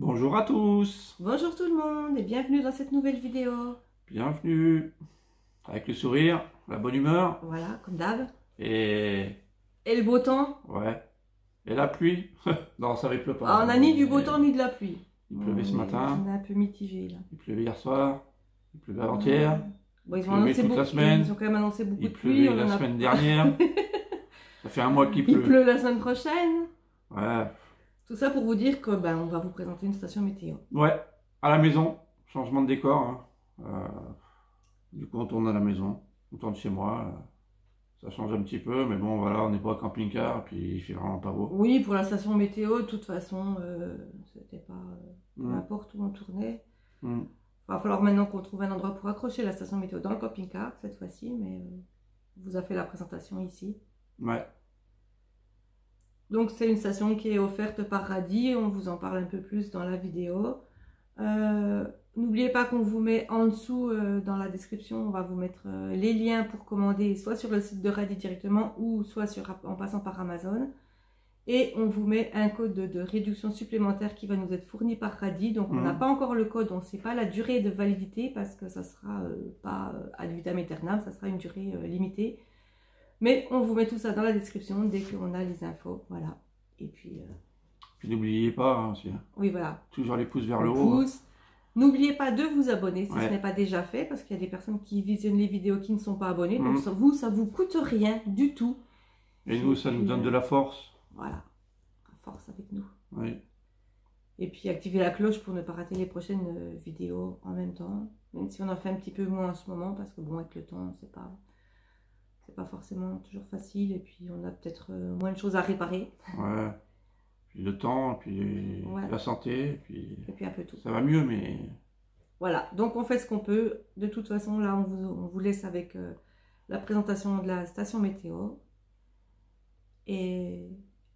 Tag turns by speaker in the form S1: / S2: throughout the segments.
S1: Bonjour à tous,
S2: Bonjour tout le monde et bienvenue dans cette nouvelle vidéo.
S1: bienvenue, avec le sourire, la bonne humeur
S2: Voilà, comme d'hab.
S1: et
S2: Et le beau temps?
S1: ouais, et la pluie. Non, ça ne pleut pas.
S2: Ah, on n'a ni du beau temps ni de la pluie.
S1: Il pleuvait ce matin,
S2: On est un peu mitigé là.
S1: il pleuvait hier soir, il pleuvait avant-hier,
S2: Bon,
S1: il pleuvait toute la semaine,
S2: ils ont quand même annoncé beaucoup
S1: il
S2: de pluie.
S1: pleuvait la semaine dernière, ça fait un mois qu'il
S2: Il
S1: pleut.
S2: pleut la semaine prochaine.
S1: Ouais,
S2: Tout ça pour vous dire que on va vous présenter une station météo.
S1: ouais, à la maison, changement de décor. Hein. Du coup, on tourne à la maison, on tourne chez moi. Ça change un petit peu, mais bon, voilà, on n'est pas à camping-car, puis il fait vraiment pas beau.
S2: Oui, pour la station météo, de toute façon, c'était pas n'importe où on tournait.
S1: Mm.
S2: Il va falloir maintenant qu'on trouve un endroit pour accrocher la station météo dans le camping-car cette fois-ci, mais on vous a fait la présentation ici.
S1: Ouais.
S2: Donc c'est une station qui est offerte par Radie, on vous en parle un peu plus dans la vidéo. N'oubliez pas qu'on vous met en dessous dans la description, on va vous mettre les liens pour commander soit sur le site de Radie directement ou soit en passant par Amazon. Et on vous met un code de réduction supplémentaire qui va nous être fourni par Radie. Donc on n'a pas encore le code, on ne sait pas la durée de validité parce que ça sera pas ad vitam aeternam, ça sera une durée limitée. Mais on vous met tout ça dans la description dès qu'on a les infos, voilà. Et puis...
S1: Puis n'oubliez pas hein, aussi.
S2: Oui, voilà.
S1: Toujours les pouces vers le haut.
S2: N'oubliez pas de vous abonner si
S1: Ouais.
S2: ce n'est pas déjà fait, parce qu'il y a des personnes qui visionnent les vidéos qui ne sont pas abonnées. Donc ça vous coûte rien du tout.
S1: Et nous, ça nous donne de la force.
S2: Voilà, force avec nous.
S1: Oui.
S2: Et puis activez la cloche pour ne pas rater les prochaines vidéos en même temps. Même si on en fait un petit peu moins en ce moment, parce que bon, avec le temps, c'est pas forcément toujours facile. Et puis on a peut-être moins de choses à réparer.
S1: Ouais. Puis le temps, puis
S2: Ouais.
S1: la santé,
S2: et puis un peu tout.
S1: Ça va mieux, mais...
S2: Voilà, donc on fait ce qu'on peut. De toute façon, là, on vous laisse avec la présentation de la station météo. Et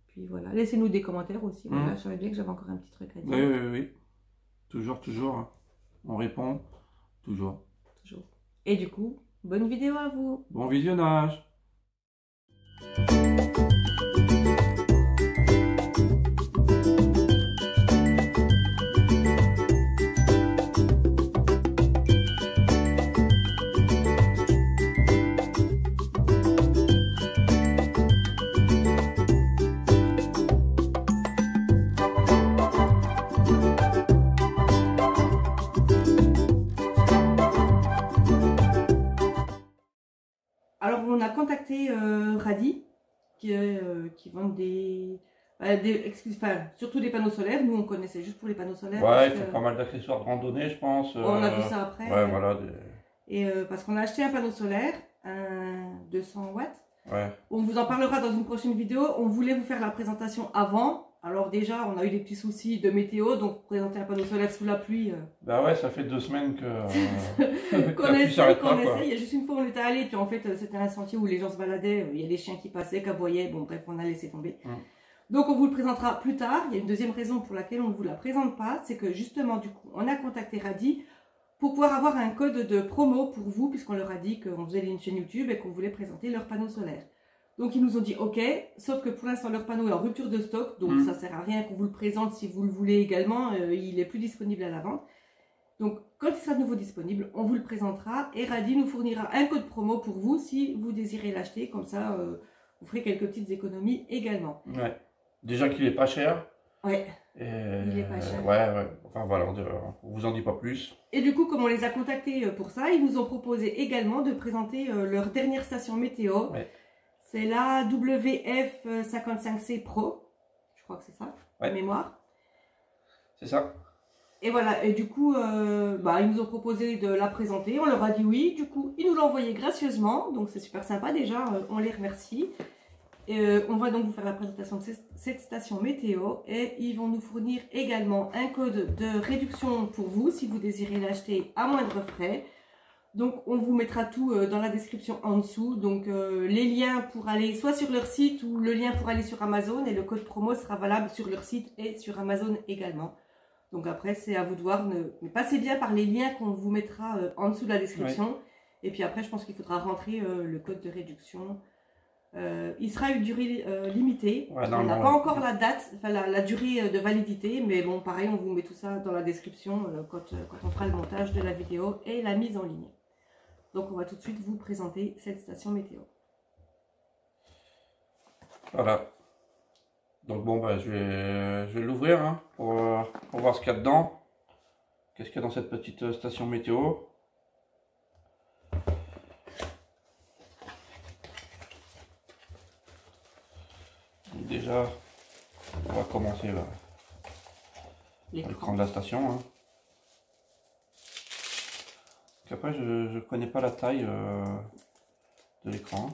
S2: puis voilà, laissez-nous des commentaires aussi. Voilà, je savais bien que j'avais encore un petit truc à dire.
S1: Oui, oui, oui. Toujours. Hein. On répond, toujours.
S2: Toujours. Et du coup, bonne vidéo à vous.
S1: Bon visionnage.
S2: Alors, on a contacté Radie, qui vendent surtout des panneaux solaires. Nous, on connaissait juste pour les panneaux solaires.
S1: Ouais, il faut pas mal d'accessoires de randonnée, je pense.
S2: On a vu ça après.
S1: Ouais, voilà.
S2: Et parce qu'on a acheté un panneau solaire, un 200 watts.
S1: Ouais.
S2: On vous en parlera dans une prochaine vidéo. On voulait vous faire la présentation avant. Alors déjà, on a eu des petits soucis de météo, donc présenter un panneau solaire sous la pluie.
S1: Bah ouais, ça fait 2 semaines que...
S2: qu'on essaie. Il y a juste une fois où on était allé, puis en fait c'était un sentier où les gens se baladaient, il y a des chiens qui passaient, qui aboyaient, bon bref, on a laissé tomber. Donc on vous le présentera plus tard. Il y a une deuxième raison pour laquelle on ne vous la présente pas, c'est que justement du coup, on a contacté Radie pour pouvoir avoir un code de promo pour vous, puisqu'on leur a dit qu'on faisait une chaîne YouTube et qu'on voulait présenter leur panneau solaire. Donc ils nous ont dit ok, sauf que pour l'instant leur panneau est en rupture de stock, donc ça sert à rien qu'on vous le présente si vous le voulez également, il est plus disponible à la vente. Donc quand il sera de nouveau disponible, on vous le présentera et Radie nous fournira un code promo pour vous si vous désirez l'acheter, comme ça vous ferez quelques petites économies également.
S1: Ouais. Déjà qu'il est pas cher.
S2: Ouais. Il est pas cher.
S1: Ouais. Enfin voilà, on vous en dit pas plus.
S2: Et du coup, comme on les a contactés pour ça, ils nous ont proposé également de présenter leur dernière station météo. Ouais. C'est la WF55C Pro. Je crois que c'est ça, de mémoire.
S1: C'est ça.
S2: Et voilà, et du coup, ils nous ont proposé de la présenter. On leur a dit oui. Du coup, ils nous l'ont envoyé gracieusement. Donc c'est super sympa déjà, on les remercie. On va donc vous faire la présentation de cette station météo et ils vont nous fournir également un code de réduction pour vous si vous désirez l'acheter à moindre frais. Donc on vous mettra tout dans la description en dessous, donc les liens pour aller soit sur leur site ou le lien pour aller sur Amazon, et le code promo sera valable sur leur site et sur Amazon également. Donc après c'est à vous de voir, mais passez bien par les liens qu'on vous mettra en dessous de la description, et puis après je pense qu'il faudra rentrer le code de réduction Il sera une durée limitée.
S1: Ouais,
S2: on n'a pas encore la date, enfin la durée de validité, mais bon, pareil, on vous met tout ça dans la description quand on fera le montage de la vidéo et la mise en ligne. Donc on va tout de suite vous présenter cette station météo.
S1: Voilà. Donc bon, bah, je vais l'ouvrir hein, pour voir ce qu'il y a dedans. Qu'est-ce qu'il y a dans cette petite station météo. Donc déjà, on va commencer l'écran de la station. Hein. Donc après, je ne connais pas la taille de l'écran.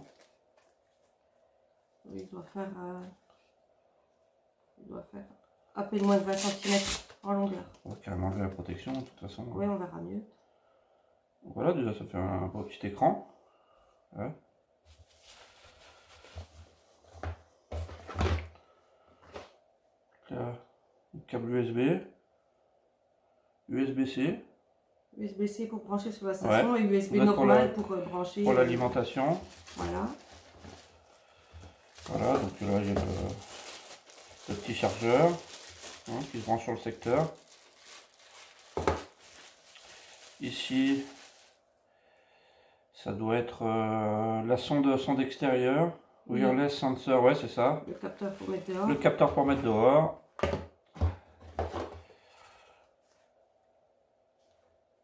S2: Il doit faire à peine moins de 20 cm en longueur.
S1: On va carrément enlever la protection de toute façon.
S2: Oui, on verra mieux.
S1: Voilà, déjà ça fait un beau petit écran. Ouais. Là, un câble USB, USB-C.
S2: USB-C pour brancher sur la station
S1: ouais.
S2: Et USB normal pour brancher.
S1: Pour l'alimentation.
S2: Voilà.
S1: Voilà, donc là il y a le petit chargeur hein, qui se branche sur le secteur. Ici, ça doit être la sonde extérieure. Wireless sensor, ouais c'est ça.
S2: Le capteur pour mettre dehors.
S1: Le capteur pour mettre dehors.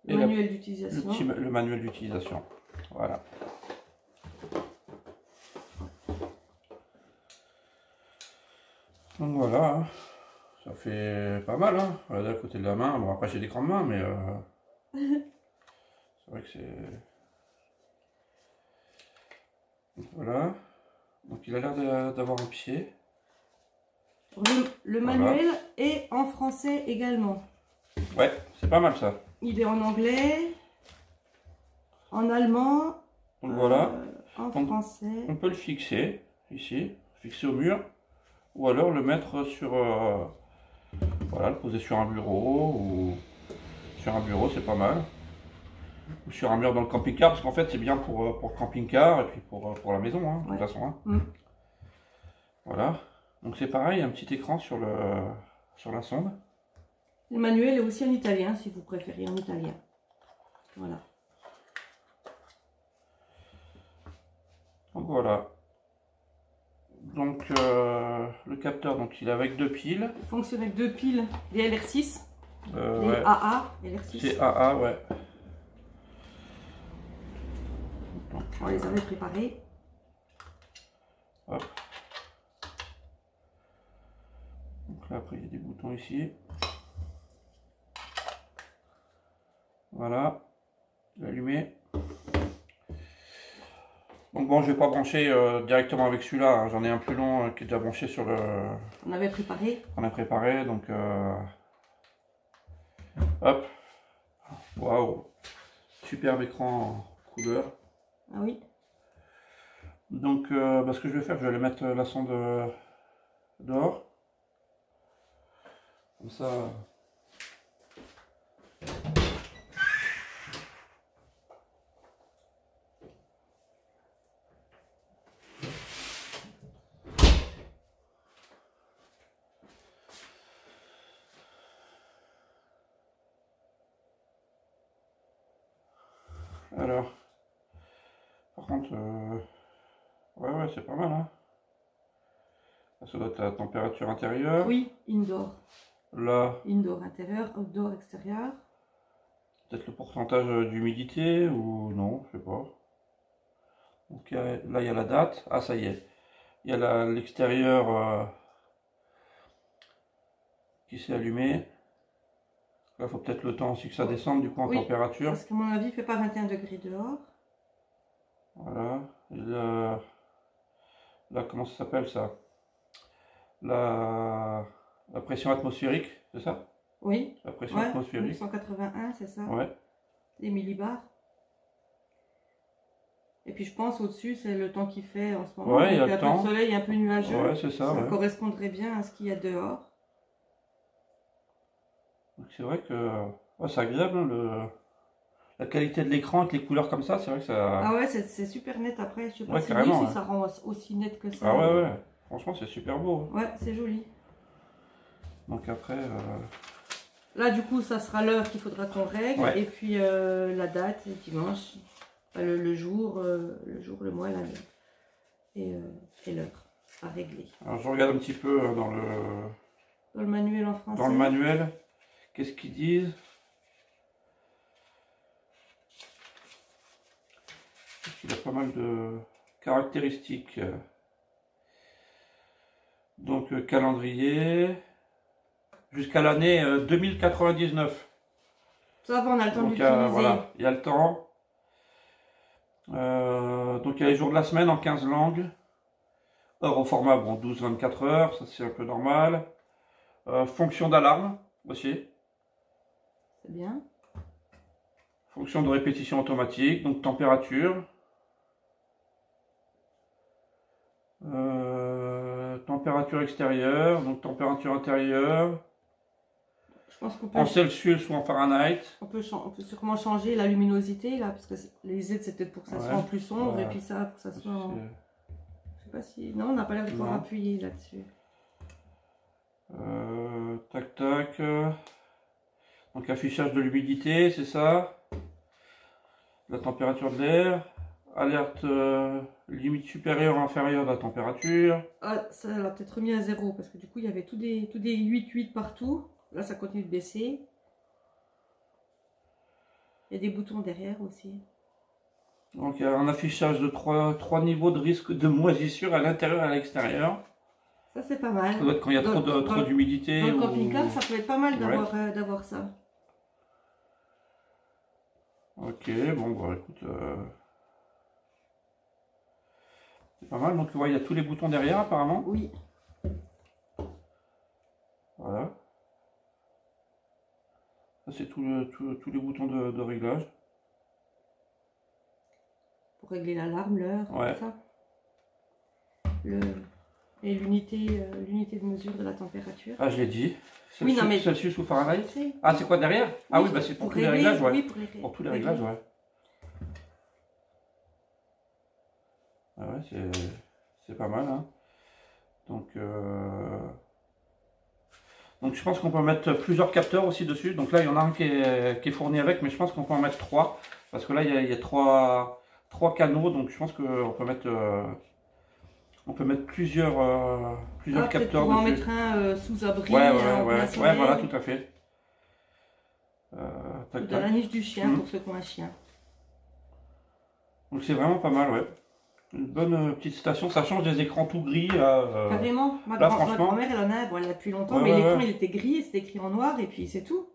S2: Le manuel d'utilisation.
S1: Le manuel d'utilisation. Voilà. Donc voilà, hein. Ça fait pas mal. Hein. Voilà, à côté de la main. Bon, après j'ai des grandes mains, mais c'est vrai que c'est. Donc, voilà. Donc il a l'air d'avoir un pied.
S2: Le manuel est en français également.
S1: Ouais, c'est pas mal ça.
S2: Il est en anglais, en allemand,
S1: donc voilà.
S2: En français.
S1: On peut le fixer ici, fixer au mur, ou alors le mettre sur, voilà, le poser sur un bureau ou sur un bureau, c'est pas mal. Ou sur un mur dans le camping-car, parce qu'en fait c'est bien pour le camping-car et puis pour la maison, hein, de toute façon. Hein. Voilà. Donc c'est pareil, un petit écran sur la sonde.
S2: Le manuel est aussi en italien, si vous préférez en italien. Voilà.
S1: Donc voilà. Donc le capteur, donc il est avec 2 piles.
S2: Il fonctionne avec 2 piles, les LR6. Les
S1: ouais.
S2: AA, LR6.
S1: C'est AA, ouais.
S2: Donc, on les avait préparés.
S1: Hop. Donc là après il y a des boutons ici. Voilà. L'allumer. Donc bon, je vais pas brancher directement avec celui-là. Hein. J'en ai un plus long qui est déjà branché sur le.
S2: On avait préparé.
S1: On a préparé, donc. Hop. Waouh. Superbe écran couleur.
S2: Ah oui.
S1: Donc, ce que je vais faire, je vais aller mettre la sonde dehors. Comme ça. Alors, par contre, ouais, c'est pas mal, hein. Ça doit être la température intérieure.
S2: Oui, indoor.
S1: Là.
S2: Indoor intérieur, outdoor extérieur.
S1: Peut-être le pourcentage d'humidité ou non, je sais pas. Donc là, il y a la date. Ah, ça y est. Il y a l'extérieur qui s'est allumé. Là, il faut peut-être le temps aussi que ça descende du coup en température.
S2: Parce qu'à mon avis, il ne fait pas 21 degrés dehors.
S1: Voilà. Et là, comment ça s'appelle ça? La pression atmosphérique, c'est ça?
S2: Oui.
S1: La pression atmosphérique.
S2: 181, c'est ça?
S1: Ouais.
S2: Les millibars. Et puis je pense au-dessus, c'est le temps qu'il fait en ce moment.
S1: Ouais, il y a
S2: un peu de soleil, un peu nuageux.
S1: Ouais, c'est ça.
S2: Ça correspondrait bien à ce qu'il y a dehors.
S1: C'est vrai que c'est agréable hein, la qualité de l'écran avec les couleurs comme ça, c'est vrai que ça...
S2: Ah ouais, c'est super net après. Je sais pas
S1: Ouais,
S2: si,
S1: carrément,
S2: si
S1: ouais.
S2: ça rend aussi net que ça.
S1: Ah ouais, ouais. Franchement, c'est super beau.
S2: Ouais, c'est joli.
S1: Donc après...
S2: Là, du coup, ça sera l'heure qu'il faudra qu'on règle.
S1: Ouais.
S2: Et puis la date, dimanche. Enfin, le jour, le mois, la date. Et l'heure à régler.
S1: Alors je regarde un petit peu dans
S2: le manuel en français.
S1: Dans le manuel, qu'est-ce qu'ils disent? Il a pas mal de caractéristiques. Donc calendrier jusqu'à l'année 2099.
S2: Ça va, on a le temps d'utiliser.
S1: Voilà, il y a le temps. Donc il y a les jours de la semaine en 15 langues. Heure au format, bon, 12-24 heures, ça c'est un peu normal. Fonction d'alarme aussi.
S2: C'est bien.
S1: Fonction de répétition automatique, donc température. Température extérieure, donc température intérieure.
S2: Je pense qu'on peut...
S1: En Celsius ou en Fahrenheit.
S2: On peut sûrement changer la luminosité là, parce que les Z c'est peut-être pour que ça soit en plus sombre, et puis ça pour que ça soit en... Je sais pas si... Non, on n'a pas l'air de pouvoir appuyer là-dessus.
S1: Tac tac. Donc affichage de l'humidité, c'est ça. La température de l'air. Alerte limite supérieure ou inférieure de la température.
S2: Ah, ça l'a peut-être remis à 0, parce que du coup il y avait tout des 8-8 partout. Là ça continue de baisser. Il y a des boutons derrière aussi.
S1: Donc il y a un affichage de 3 niveaux de risque de moisissure à l'intérieur et à l'extérieur.
S2: Ça c'est pas mal.
S1: Ça doit être quand il y a trop d'humidité.
S2: Dans le camping-car, ça peut être pas mal d'avoir ça.
S1: Ok, bon bah écoute... C'est pas mal, donc il y a tous les boutons derrière apparemment.
S2: Oui.
S1: Voilà. Ça c'est tous les boutons de réglage.
S2: Pour régler l'alarme, l'heure,
S1: ouais.
S2: Ça. Et l'unité de mesure de la température.
S1: Ah je l'ai dit. Celsius,
S2: oui, non, mais...
S1: Celsius ou Fahrenheit. Ah c'est quoi derrière? Oui, ah oui, bah c'est pour tous les réglages, ouais.
S2: Oui,
S1: pour tous les réglages, ouais. Ah ouais, c'est pas mal, hein. Donc je pense qu'on peut mettre plusieurs capteurs aussi dessus. Donc là, il y en a un qui est fourni avec, mais je pense qu'on peut en mettre 3. Parce que là, il y a 3 canaux, donc je pense qu'on peut mettre... On peut mettre plusieurs capteurs
S2: dessus. On
S1: dessus.
S2: mettre un sous abri.
S1: Ouais, voilà, tout à fait.
S2: Dans la niche du chien, pour ceux qui ont un chien.
S1: Donc c'est vraiment pas mal, ouais. Une bonne petite station, ça change des écrans tout gris.
S2: Carrément, ma grand-mère elle en a, bon, elle l'a depuis longtemps, mais l'écran il était gris, c'était écrit en noir et puis c'est tout.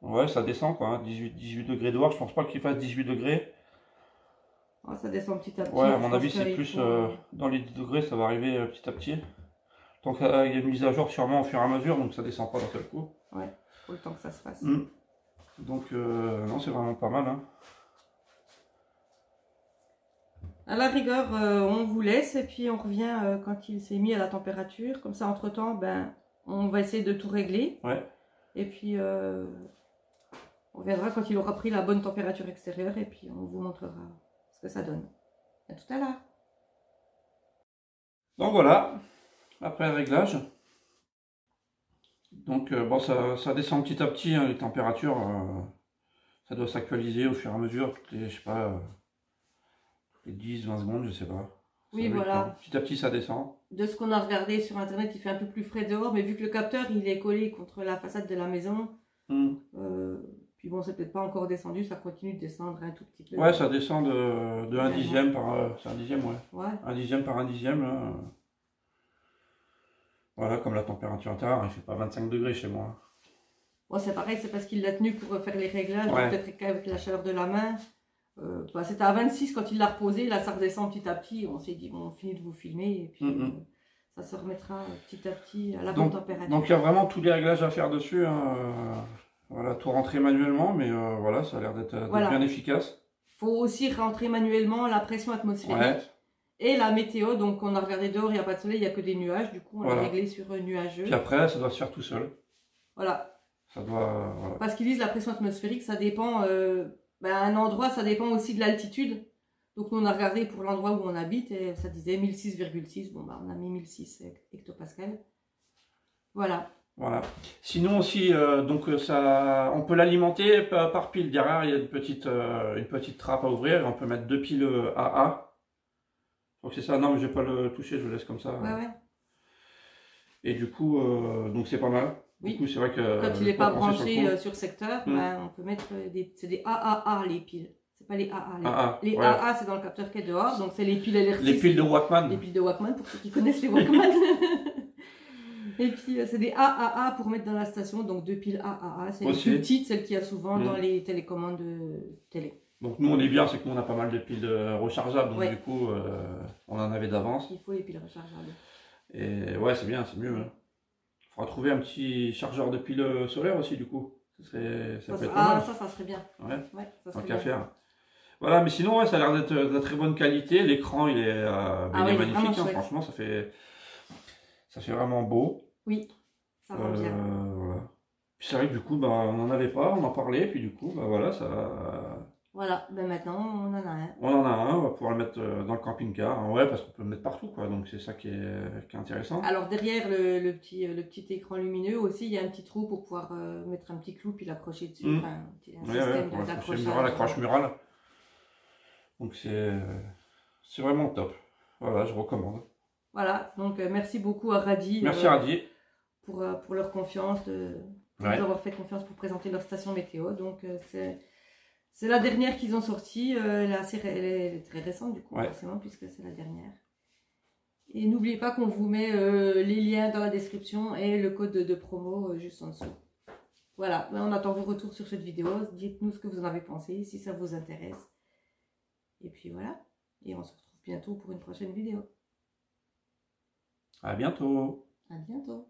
S1: Ouais, ça descend quoi, hein. 18 degrés dehors, je pense pas qu'il fasse 18 degrés.
S2: Oh, ça descend petit à petit.
S1: Ouais, à mon avis c'est plus dans les 10 degrés, ça va arriver petit à petit. Donc il y a une mise à jour sûrement au fur et à mesure, donc ça descend pas d'un seul coup.
S2: Ouais, faut le temps que ça se fasse.
S1: Donc non, c'est vraiment pas mal, hein.
S2: À la rigueur, on vous laisse et puis on revient quand il s'est mis à la température. Comme ça, entre temps, ben, on va essayer de tout régler.
S1: Ouais.
S2: Et puis, on verra quand il aura pris la bonne température extérieure et puis on vous montrera ce que ça donne. À tout à l'heure.
S1: Donc voilà, après le réglage. Donc bon, ça descend petit à petit, hein, les températures. Ça doit s'actualiser au fur et à mesure, je sais pas... les 10-20 secondes, je sais pas.
S2: Oui, voilà.
S1: Petit à petit, ça descend.
S2: De ce qu'on a regardé sur internet, il fait un peu plus frais dehors, mais vu que le capteur il est collé contre la façade de la maison, puis bon, c'est peut-être pas encore descendu, ça continue de descendre un tout petit peu.
S1: Ouais, ça descend de 1 dixième par... c'est 1 dixième, ouais. 1 dixième par 1 dixième, là. Voilà, comme la température intérieure, il fait pas 25 degrés chez moi.
S2: Bon, c'est pareil, c'est parce qu'il l'a tenu pour faire les réglages, peut-être qu'avec la chaleur de la main. C'était à 26 quand il l'a reposé, là ça redescend petit à petit, on s'est dit bon, on finit de vous filmer et puis ça se remettra petit à petit à la bonne température.
S1: Donc il y a vraiment tous les réglages à faire dessus, hein. Voilà, tout rentrer manuellement, mais voilà, ça a l'air d'être bien efficace.
S2: Il faut aussi rentrer manuellement la pression atmosphérique et la météo, donc on a regardé dehors, il n'y a pas de soleil, il n'y a que des nuages, du coup on l'a réglé sur nuageux.
S1: Puis après ça doit se faire tout seul.
S2: Voilà.
S1: Ça doit... Voilà.
S2: Parce qu'ils disent la pression atmosphérique, ça dépend... un endroit, ça dépend aussi de l'altitude. Donc nous on a regardé pour l'endroit où on habite et ça disait 1006,6. Bon on a mis 1006 hectopascal. Voilà.
S1: Voilà. Sinon aussi, donc ça, on peut l'alimenter par pile. Derrière, il y a une petite trappe à ouvrir. Et on peut mettre 2 piles AA. Donc c'est ça. Non, mais je vais pas le toucher, je le laisse comme ça.
S2: Ouais.
S1: Et du coup, donc c'est pas mal.
S2: Oui.
S1: Du coup, c'est vrai que
S2: quand il n'est pas branché sur secteur, on peut mettre c'est des AAA les piles. C'est pas les AA. Les AA, c'est dans le capteur qui est dehors. Donc c'est les piles LR6.
S1: Les piles de Walkman.
S2: Les piles de Walkman pour ceux qui connaissent les Walkman. Et puis c'est des AAA pour mettre dans la station, donc 2 piles AAA, c'est les plus petites, celles qu'il y a souvent dans les télécommandes télé.
S1: Donc nous on est bien, c'est que nous on a pas mal de piles rechargeables, donc du coup on en avait d'avance.
S2: Il faut les piles rechargeables.
S1: Et ouais c'est bien, c'est mieux. Il faudra trouver un petit chargeur de piles solaires aussi du coup. Ça serait pas mal.
S2: Ça serait bien.
S1: Ouais ça serait bien. Faire. Voilà, mais sinon ouais, ça a l'air d'être de très bonne qualité, l'écran il est magnifique, franchement ça fait vraiment beau.
S2: Oui, ça va bien.
S1: Voilà. C'est vrai que du coup, on n'en avait pas, on en parlait, puis du coup, voilà, ça...
S2: Voilà, maintenant, on en a un.
S1: On en a un, on va pouvoir le mettre dans le camping-car, ouais, parce qu'on peut le mettre partout, quoi, donc c'est ça qui est intéressant.
S2: Alors derrière le petit écran lumineux aussi, il y a un petit trou pour pouvoir mettre un petit clou, puis l'accrocher dessus, un système d'accrochage.
S1: L'accroche murale. Donc c'est vraiment top. Voilà, je recommande.
S2: Voilà, donc merci beaucoup à Radi.
S1: Merci Radi.
S2: Pour leur confiance, de nous avoir fait confiance pour présenter leur station météo. Donc c'est la dernière qu'ils ont sortie, elle est très récente du coup, forcément, puisque c'est la dernière. Et n'oubliez pas qu'on vous met les liens dans la description et le code de promo juste en dessous. Voilà, on attend vos retours sur cette vidéo, dites-nous ce que vous en avez pensé, si ça vous intéresse. Et puis voilà, et on se retrouve bientôt pour une prochaine vidéo.
S1: À bientôt.
S2: À bientôt.